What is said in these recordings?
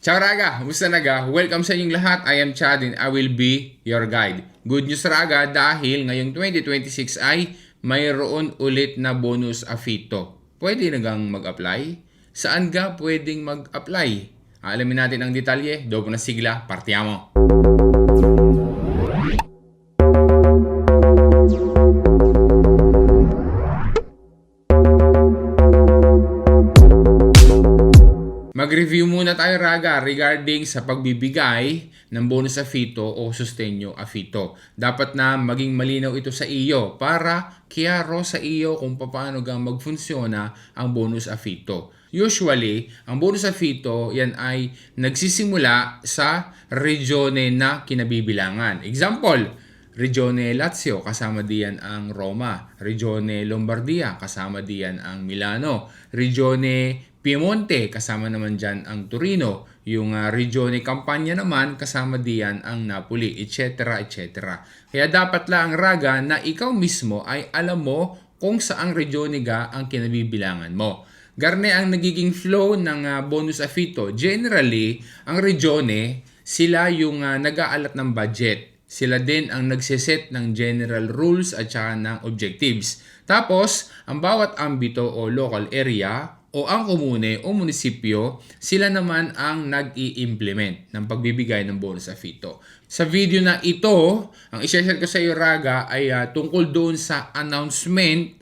Ciao Raga! Kumusta naga? Welcome sa inyong lahat. I am Chad and I will be your guide. Good news Raga dahil ngayong 2026 ay mayroon ulit na bonus AFITO. Pwede nagang mag-apply? Saan ka pwedeng mag-apply? Alamin natin ang detalye. Dopo na sigla, partiamo! Mag-review muna tayo Raga regarding sa pagbibigay ng bonus AFITO o sustenyo AFITO. Dapat na maging malinaw ito sa iyo para klaro sa iyo kung paano gang magfunsyona ang bonus AFITO. Usually, ang bonus AFITO yan ay nagsisimula sa regione na kinabibilangan. Example, Regione Lazio, kasama diyan ang Roma. Regione Lombardia, kasama diyan ang Milano. Regione Piemonte, kasama naman dyan ang Torino. Yung Regione Campania naman, kasama diyan ang Napoli, etc. etc. Kaya dapat lang Raga na ikaw mismo ay alam mo kung saang regione ga ang kinabibilangan mo. Garne ang nagiging flow ng bonus AFITO. Generally, ang regione, sila yung nag-aalat ng budget. Sila din ang nagsiset ng general rules at saka ng objectives. Tapos, ang bawat ambito o local area o ang komune o munisipyo, sila naman ang nag-i-implement ng pagbibigay ng bonus AFITO. Sa video na ito, ang i-share ko sa iyo Raga ay tungkol doon sa announcement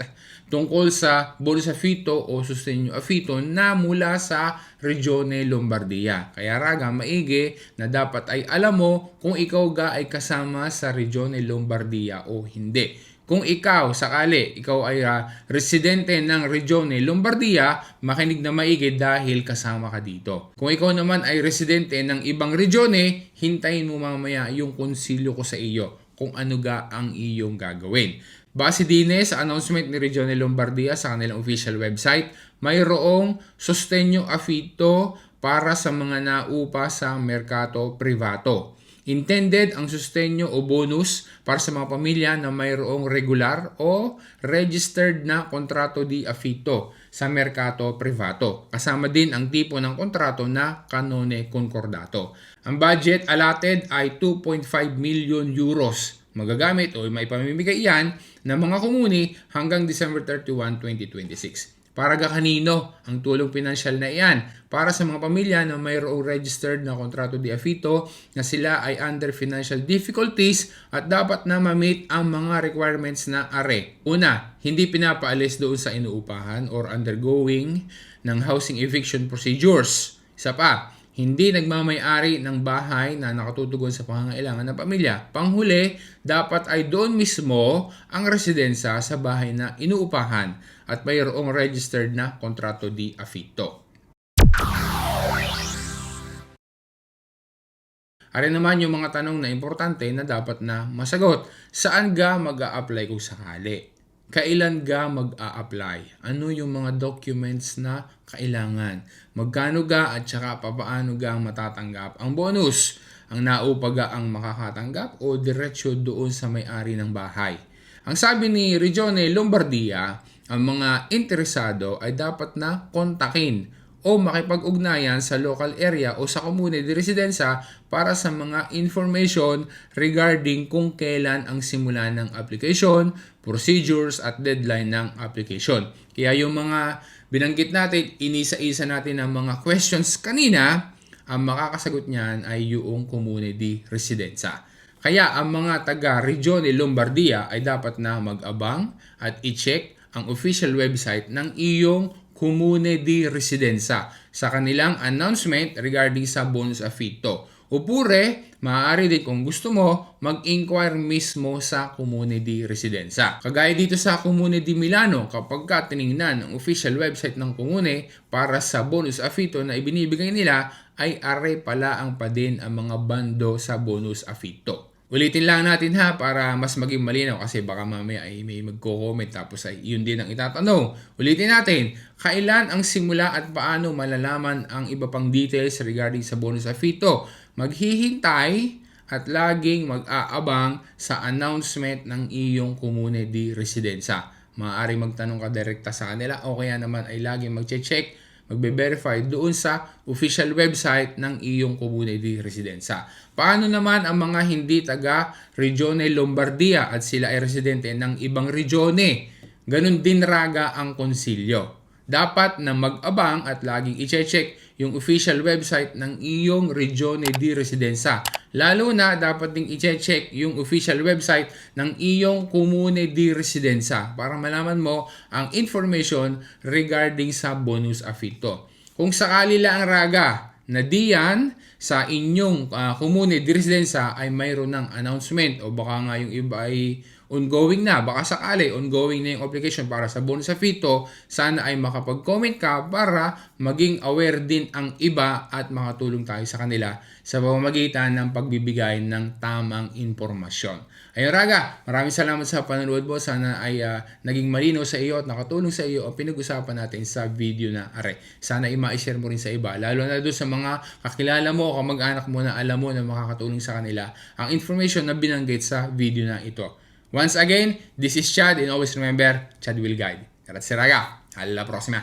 tungkol sa bonus AFITO o sustenyo AFITO na mula sa Regione Lombardia. Kaya Raga, maigi na dapat ay alam mo kung ikaw ga ay kasama sa Regione Lombardia o hindi. Kung ikaw, sakali, ikaw ay residente ng Regione Lombardia, makinig na maigi dahil kasama ka dito. Kung ikaw naman ay residente ng ibang regione, hintayin mo mamaya yung konsilyo ko sa iyo kung ano ga ang iyong gagawin. Base din sa announcement ni Regione Lombardia sa kanilang official website, mayroong sustenyo AFITO para sa mga naupa sa merkato privato. Intended ang sustenyo o bonus para sa mga pamilya na mayroong regular o registered na kontrato di AFITO sa merkato privato. Kasama din ang tipo ng kontrato na canone concordato. Ang budget allotted ay 2.5 million euros. Magagamit o maipamimigay yan ng mga komuni hanggang December 31, 2026. Para ga kanino ang tulong pinansyal na iyan? Para sa mga pamilya na mayroong registered na kontrato di AFITO na sila ay under financial difficulties at dapat na ma-meet ang mga requirements na are. Una, hindi pinapaalis doon sa inuupahan or undergoing ng housing eviction procedures. Isa pa, hindi nagmamay-ari ng bahay na nakatutugon sa pangangailangan ng pamilya. Panghuli, dapat ay doon mismo ang residensya sa bahay na inuupahan at mayroong registered na kontrato di AFITO. Ari naman yung mga tanong na importante na dapat na masagot. Saan ga mag-a-apply kung sakali? Kailan ga mag-a-apply? Ano yung mga documents na kailangan? Magkano ga at saka papaano ga matatanggap ang bonus? Ang naupa ga ang makakatanggap o diretsyo doon sa may-ari ng bahay? Ang sabi ni Regione Lombardia, ang mga interesado ay dapat na kontakin o makipag-ugnayan sa local area o sa komune di residensa para sa mga information regarding kung kailan ang simula ng application, procedures at deadline ng application. Kaya yung mga binanggit natin, inisa-isa natin ang mga questions kanina, ang makakasagot niyan ay yung komune di residensa. Kaya ang mga taga Regione Lombardia ay dapat na mag-abang at i-check ang official website ng iyong Comune di Residenza sa kanilang announcement regarding sa bonus AFITO. Opure, maaari din kung gusto mo, mag-inquire mismo sa Comune di Residenza. Kagaya dito sa Comune di Milano, kapag ka tinignan ang official website ng Comune para sa bonus AFITO na ibinibigay nila, ay are pala ang pa din ang mga bando sa bonus AFITO. Ulitin lang natin ha para mas maging malinaw kasi baka mamaya ay may magko-comment tapos ay yun din ang itatanong. Ulitin natin, kailan ang simula at paano malalaman ang iba pang details regarding sa bonus AFITO? Maghihintay at laging mag-aabang sa announcement ng iyong komune di residensa. Maaari magtanong ka direkta sa kanila o kaya naman ay laging mag-check magbe-verify doon sa official website ng iyong komune di residenza. Paano naman ang mga hindi taga Regione Lombardia at sila ay residente ng ibang regione? Ganun din raga ang konsilyo. Dapat na mag-abang at laging i-check yung official website ng iyong Regione di Residenza. Lalo na dapat ding i-check yung official website ng iyong Comune di Residenza para malaman mo ang information regarding sa bonus affitto. Kung sakali lang raga na diyan sa inyong Comune di Residenza ay mayroon ng announcement o baka nga yung iba ay ongoing na, baka sakali ongoing na yung application para sa bonus affitto, sana ay makapag-comment ka para maging aware din ang iba at makatulong tayo sa kanila sa pamamagitan ng pagbibigay ng tamang impormasyon. Ayun raga, maraming salamat sa panonood mo. Sana ay naging malinaw sa iyo at nakatulong sa iyo ang pinag-usapan natin sa video na are. Sana ay ma-share mo rin sa iba, lalo na doon sa mga kakilala mo o kamag-anak mo na alam mo na makakatulong sa kanila ang information na binanggit sa video na ito. Once again, this is Chad and always remember, Chad will guide. Grazie raga, alla prossima!